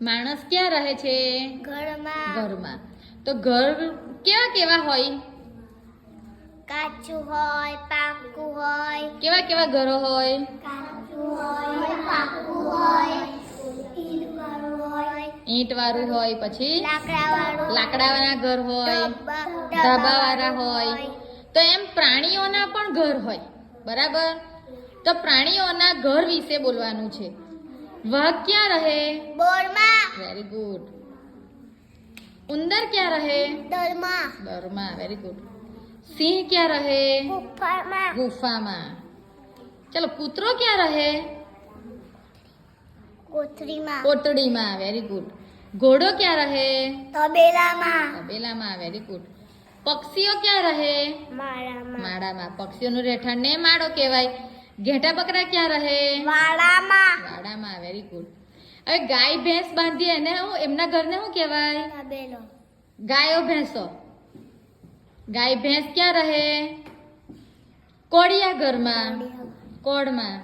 માણસ ક્યાં રહે છે? ઘરમાં. ઘરમાં. તો ઘર કેવા કેવા હોય? કાચું હોય, પાકું હોય. કેવા કેવા ઘરો હોય? કાચું હોય, પાકું હોય, ઈંટ વાળું હોય, પછી લાકડાવાળું, લાકડાવાળા ઘર હોય, ધાબાવાળા હોય. તો એમ પ્રાણીઓના પણ ઘર હોય, બરાબર? તો પ્રાણીઓના ઘર વિશે બોલવાનું છે. વાઘ ક્યાં રહે? બોરમાં. Very good. ઉંદર ક્યાં રહે? દરમાં. દરમાં. Very good. સિંહ ક્યાં રહે? ગુફામાં. ગુફામાં. ચલો, કૂતરો ક્યાં રહે? કોથળીમાં. કોટડીમાં. Very good. ઘોડો ક્યાં રહે? તબેલામાં. તબેલામાં. Very good. પક્ષીઓ ક્યાં રહે? માળામાં. માળામાં. પક્ષીઓનું રહેઠાણને માળો કહેવાય. ઘેટા બકરા ક્યાં રહે? વાડામાં. વાડામાં. Very good. હવે ગાય ભેંસ બાંધીએ એને એમના ઘરને શું કહેવાય? તબેલો. ગાયો ભેંસો. ગાય ભેંસ ક્યાં રહે? કોળિયા ઘરમાં. કોળમાં.